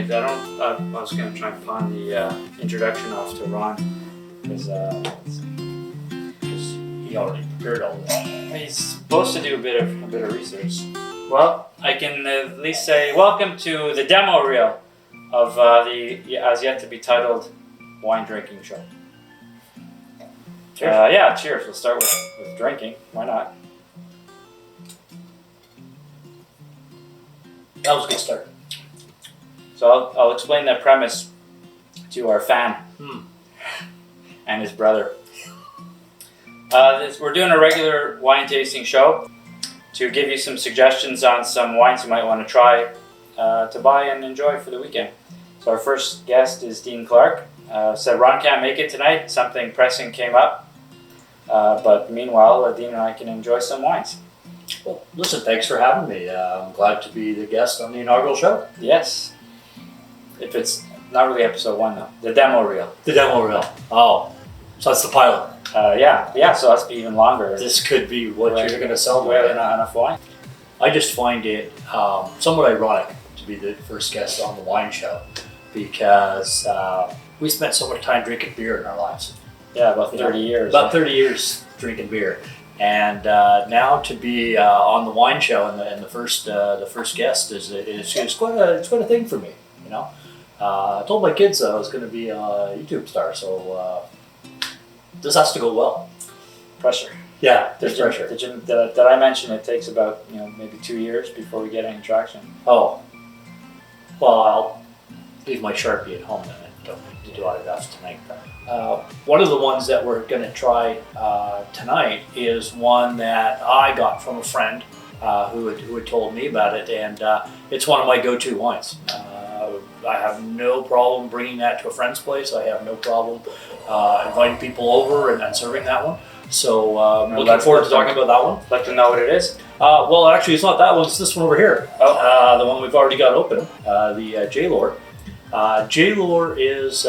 I was going to try and pawn the introduction off to Ron because he already prepared all this. he's supposed to do a bit of research. Well, I can at least say welcome to the demo reel of the as yet to be titled wine drinking show. Cheers. Cheers. We'll start with drinking. Why not? That was a good start. So I'll explain the premise to our fan and his brother. We're doing a regular wine tasting show to give you some suggestions on some wines you might want to try to buy and enjoy for the weekend. So our first guest is Dean Clark. Said Ron can't make it tonight. Something pressing came up. But meanwhile, Dean and I can enjoy some wines. Well, listen, thanks for having me. I'm glad to be the guest on the inaugural show. Yes. If it's not really episode 1 though. The demo reel. The demo reel. Oh, so that's the pilot. So that's be even longer. This could be what you're going to sell. We have enough wine. I just find it somewhat ironic to be the first guest on the wine show because we spent so much time drinking beer in our lives. Yeah, about 30 years. About 30 years drinking beer. And now to be on the wine show and the first guest is quite a thing for me. You know, I told my kids I was going to be a YouTube star, so this has to go well. Pressure. Yeah, there's pressure. Did I mention it takes about maybe 2 years before we get any traction? Oh, well, I'll leave my Sharpie at home then. I don't need to do autographs tonight. One of the ones that we're going to try tonight is one that I got from a friend who had told me about it, and it's one of my go-to wines. I have no problem bringing that to a friend's place. I have no problem inviting people over and serving that one. So looking forward to talking about that one. Like to know what it is? Well, actually, it's not that one. It's this one over here. Oh. The one we've already got open, the Lohr. Lohr is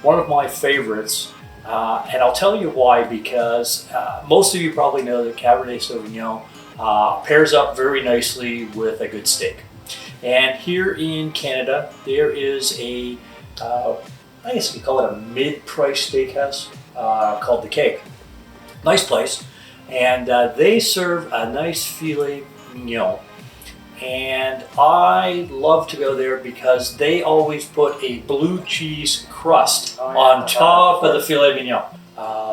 one of my favorites, and I'll tell you why, because most of you probably know that Cabernet Sauvignon pairs up very nicely with a good steak. And here in Canada, there is I guess you could call it a mid-price steakhouse called The Cake. Nice place. And they serve a nice filet mignon. And I love to go there because they always put a blue cheese crust on top of the filet mignon.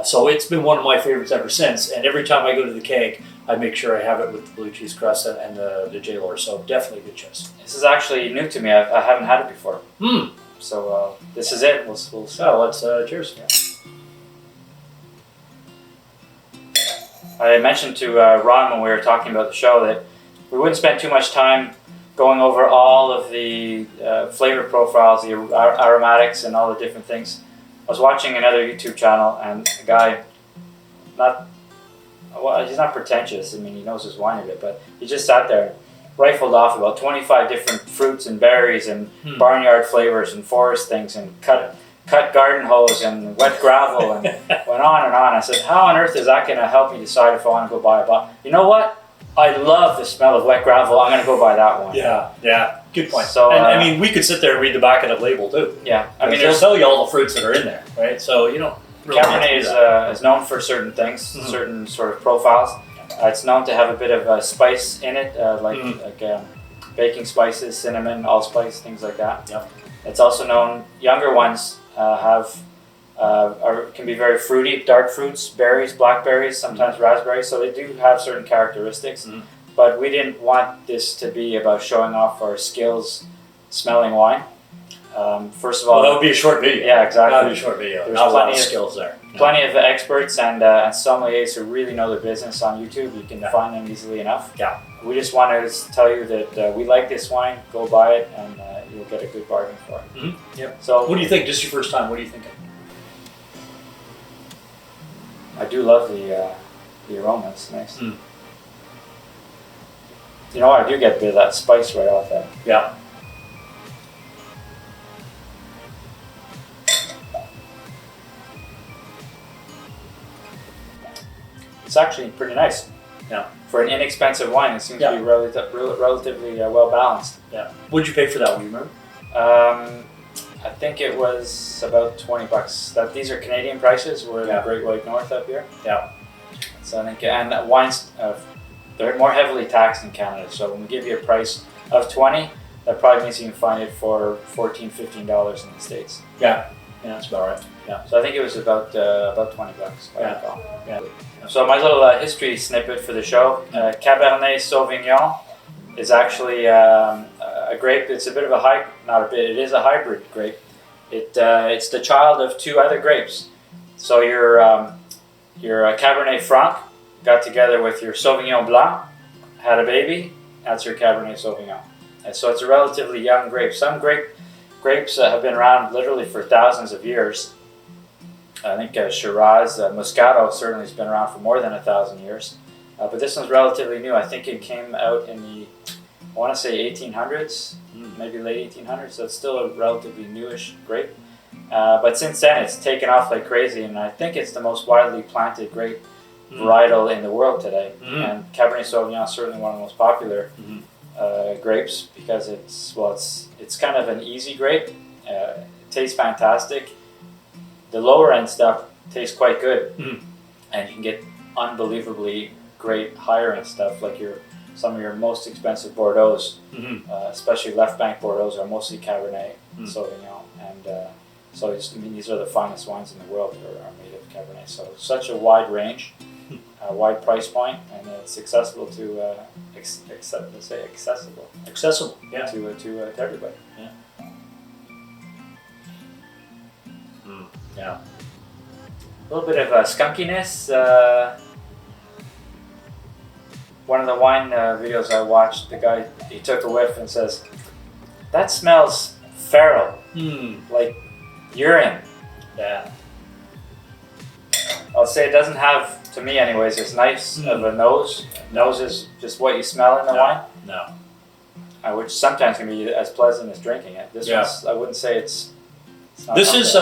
So it's been one of my favorites ever since. And every time I go to The Cake, I make sure I have it with the blue cheese crust and the Lohr. So definitely a good choice. This is actually new to me. I haven't had it before. So this is it. We'll let's cheers. Yeah. I mentioned to Ron when we were talking about the show that we wouldn't spend too much time going over all of the flavor profiles, the aromatics, and all the different things. I was watching another YouTube channel, and a guy, he's not pretentious. I mean, he knows his wine a bit, but he just sat there and rifled off about 25 different fruits and berries and barnyard flavors and forest things and cut garden hose and wet gravel and went on and on. I said, how on earth is that going to help me decide if I want to go buy a bottle? You know what? I love the smell of wet gravel. I'm going to go buy that one. Yeah, good point. So, I mean, we could sit there and read the back of the label too. Yeah, I mean, they'll tell you all the fruits that are in there, right? So you don't. Really Cabernet is known for certain things, certain sort of profiles. It's known to have a bit of spice in it, like baking spices, cinnamon, allspice, things like that. Yep. It's also known. Younger ones can be very fruity, dark fruits, berries, blackberries, sometimes raspberries. So they do have certain characteristics. But we didn't want this to be about showing off our skills smelling wine. First of all, that would be a short video. Yeah, exactly. That would be a short video. There's plenty of skills there. Plenty of experts and sommeliers who really know their business on YouTube. You can find them easily enough. Yeah. We just wanted to tell you that we like this wine. Go buy it, and you'll get a good bargain for it. Yep. So, what do you think? This is your first time. What are you thinking? I do love the aroma. It's nice. You know what? I do get a bit of that spice right off that. Yeah. It's actually pretty nice. Yeah. For an inexpensive wine, it seems to be relatively well balanced. Yeah. What did you pay for that one? You remember? I think it was about $20. These are Canadian prices. We're in the Great White North up here. Yeah. So I think, and wines, they're more heavily taxed in Canada. So when we give you a price of $20, that probably means you can find it for $14, $15 in the States. Yeah. Yeah, that's about right. Yeah. So I think it was about $20. Yeah. So my little history snippet for the show: Cabernet Sauvignon is actually a grape. It's a bit of a hybrid, not a bit. It is a hybrid grape. It's the child of two other grapes. So your Cabernet Franc got together with your Sauvignon Blanc, had a baby. That's your Cabernet Sauvignon. And so it's a relatively young grape. Some grapes have been around literally for thousands of years. I think Shiraz, Moscato certainly has been around for more than 1,000 years. But this one's relatively new. I think it came out in the, I want to say 1800s, maybe late 1800s. So it's still a relatively newish grape. But since then, it's taken off like crazy, and I think it's the most widely planted grape varietal in the world today. And Cabernet Sauvignon is certainly one of the most popular grapes because it's kind of an easy grape. It tastes fantastic. The lower end stuff tastes quite good, and you can get unbelievably great higher end stuff like some of your most expensive Bordeaux's, especially left bank Bordeaux's are mostly Cabernet Sauvignon, and so these are the finest wines in the world that are made of Cabernet. So such a wide range, a wide price point, and it's accessible to accessible Yeah. to everybody. Yeah. Yeah. A little bit of skunkiness. One of the wine videos I watched, the guy, he took a whiff and says, "That smells feral, like urine." Yeah. I'll say it doesn't have, to me anyways, as nice of a nose. Nose is just what you smell in the wine. No. Which sometimes can be as pleasant as drinking it. This one's, I wouldn't say it's not This is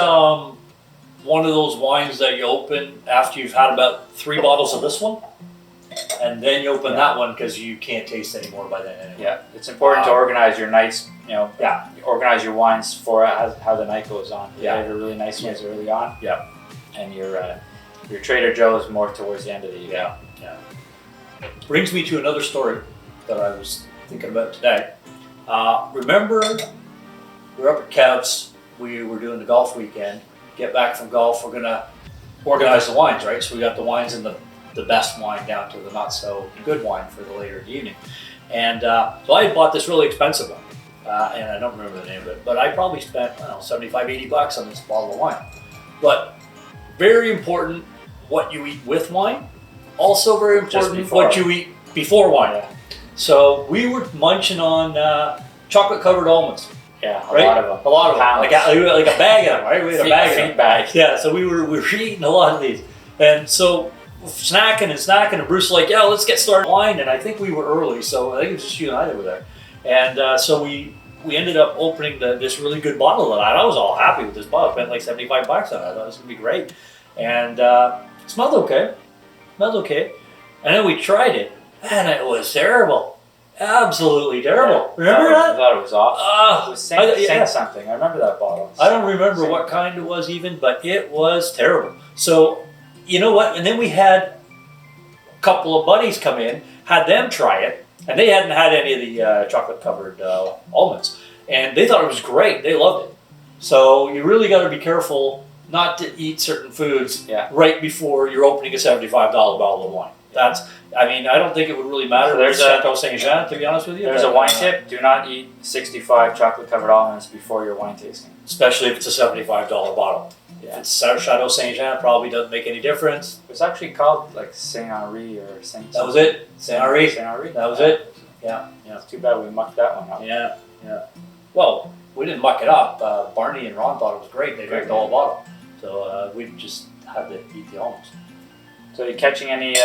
one of those wines that you open after you've had about 3 bottles of this one, and then you open that one because you can't taste anymore by then anyway. Yeah, it's important to organize your nights, organize your wines for how the night goes on. You have your really nice ones early on. Yeah. And your Trader Joe's more towards the end of the evening. Yeah. Brings me to another story that I was thinking about today. Remember, we were up at Kev's, we were doing the golf weekend. Get back from golf, we're gonna organize the wines, right? So we got the wines and the best wine down to the not so good wine for the later in the evening. And so I bought this really expensive one, and I don't remember the name of it, but I probably spent, I don't know, 75, 80 bucks on this bottle of wine. But very important what you eat with wine. Also very important what you eat before wine. Yeah. So we were munching on chocolate covered almonds. Yeah, a lot of them. A lot of them. Like a bag of them, right? We had a bag of them. Yeah, so we were eating a lot of these. And so snacking, and Bruce was like, yeah, let's get started on wine. And I think we were early, so I think it was just you and I that were there. And so we ended up opening this really good bottle of that. I was all happy with this bottle. I spent like 75 bucks on it. I thought it was going to be great. And it smelled okay. And then we tried it, and it was terrible. Absolutely terrible. Yeah. Remember that? I thought it was awful. It was saying something. I remember that bottle. I don't remember what kind it was even, but it was terrible. So, you know what? And then we had a couple of buddies come in, had them try it, and they hadn't had any of the chocolate-covered almonds. And they thought it was great. They loved it. So you really got to be careful not to eat certain foods right before you're opening a $75 bottle of wine. I don't think it would really matter. There's Chateau St, to be honest with you. There's a wine tip: do not eat 65 chocolate-covered almonds before your wine tasting, especially if it's a $75 bottle. Yeah. If it's Chateau St, probably doesn't make any difference. It was actually called like Saint Henri or Saint. That was it. Saint Henri. That was it. Yeah. It's too bad we mucked that one up. Yeah. Well, we didn't muck it up. Barney and Ron thought it was great. They drank the whole bottle. So we just had to eat the almonds. So are you catching any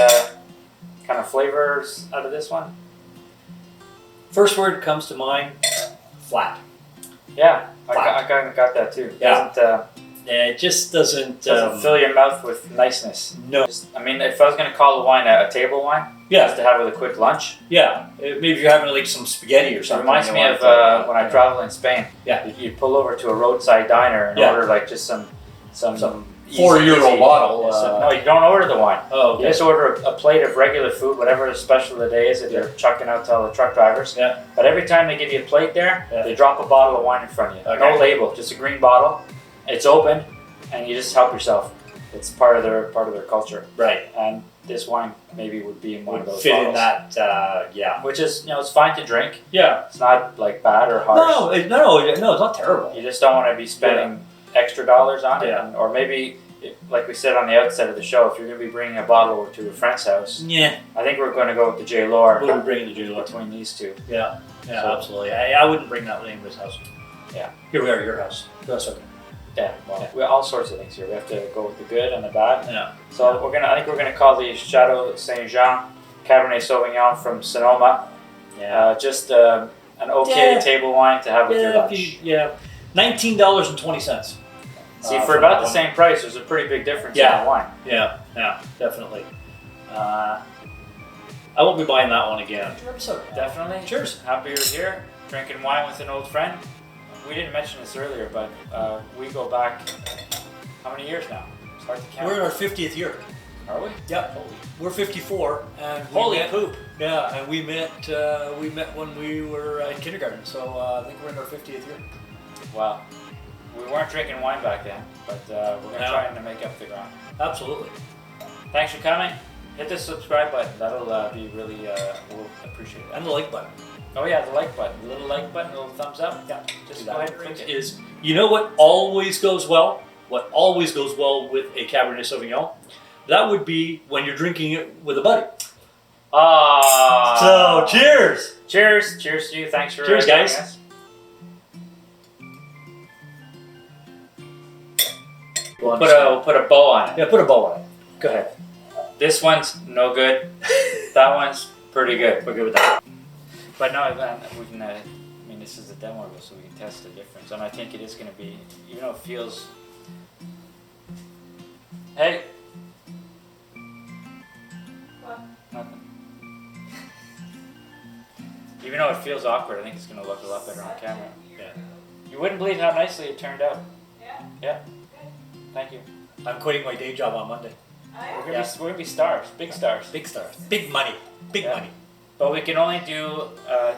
kind of flavors out of this one? First word comes to mind, flat. Yeah, I kind of got that too. Yeah. it just doesn't fill your mouth with niceness. No. I mean, if I was going to call the wine a table wine, just to have with a quick lunch. Yeah, maybe if you're having like some spaghetti or It something. reminds me of when I travel in Spain. Yeah. You pull over to a roadside diner and order like just some €4 bottle. No, you don't order the wine. Oh, okay. You just order a plate of regular food, whatever the special of the day is that they're chucking out to all the truck drivers. Yeah. But every time they give you a plate there, they drop a bottle of wine in front of you. Okay. No label, just a green bottle. It's open, and you just help yourself. It's part of their culture. Right. And this wine maybe would be in one of those fit bottles. in that. Yeah. Which is, it's fine to drink. Yeah. It's not like bad or harsh. No, no, it's not terrible. You just don't want to be spending extra dollars on it. Yeah. Or maybe, like we said on the outset of the show, if you're going to be bringing a bottle over to a friend's house, I think we're going to go with the J. Lohr. We'll be bringing the J. Lohr between these two. Yeah, yeah, So, absolutely. I wouldn't bring that name to his house. Yeah. Here we are at your house. That's okay. Yeah, well, we have all sorts of things here. We have to go with the good and the bad. Yeah. So I think we're gonna call the Chateau St. Cabernet Sauvignon from Sonoma. Yeah. Just an okay table wine to have with your lunch. $19.20. See, for about the same price, there's a pretty big difference in the wine. Yeah, definitely. I won't be buying that one again. Definitely. Cheers. Happy you're here, drinking wine with an old friend. We didn't mention this earlier, but we go back how many years now? It's hard to count. We're in our 50th year. Are we? Yep. We're 54, and holy poop. Yeah, and we met when we were in kindergarten, so I think we're in our 50th year. Wow. We weren't drinking wine back then, but we're going to try to make up the ground. Absolutely. Thanks for coming. Hit the subscribe button. That'll be really, we'll appreciate that. And the like button. Oh yeah, the like button. The little like button, a little thumbs up. Yeah, just go ahead and click it. You know what always goes well? What always goes well with a Cabernet Sauvignon? That would be when you're drinking it with a buddy. So, cheers! Cheers! Cheers to you. Thanks for cheers, guys. Us. Put a bow on it. Yeah, put a bow on it. Go ahead. This one's no good. That one's pretty good. We're good with that. But no, we can. I mean, this is a demo, so we can test the difference, and I think it is going to be, even though it feels. Hey. What? Nothing. Even though it feels awkward, I think it's going to look a lot better on camera. Yeah. You wouldn't believe how nicely it turned out. Yeah. Yeah. Thank you. I'm quitting my day job on Monday. We're gonna be stars, big stars. Big stars. Big money. Big money. But we can only do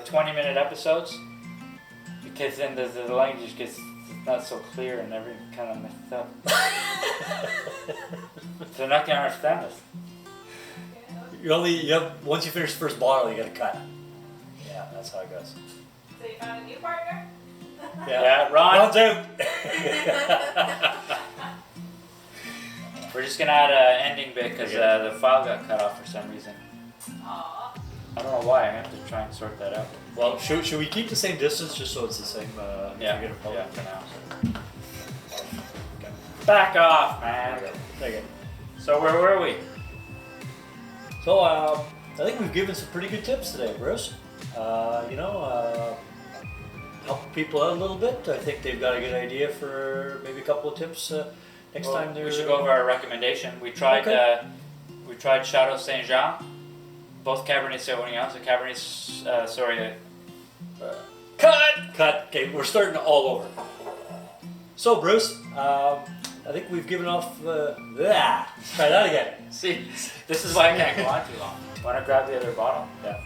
20-minute episodes because then the language gets not so clear and everything kind of messed up. So they're not gonna understand us. Once you finish the first bottle, you gotta cut. Yeah, that's how it goes. So you found a new partner? Yeah, Ron. Ron's out. We're just gonna add an ending bit because the file got cut off for some reason. Aww. I don't know why. I have to try and sort that out. Well, should we keep the same distance just so it's the same? Yeah, for now. Back off, man. Okay. So where were we? So I think we've given some pretty good tips today, Bruce. Help people out a little bit. I think they've got a good idea for maybe a couple of tips next time. We should go over our recommendation. We tried Chateau St. Both Cabernet Sauvignons. Cut. Okay, we're starting all over. So Bruce, I think we've given off. Let's try that again. See, this is why I can't go on too long. Want to grab the other bottle? Yeah.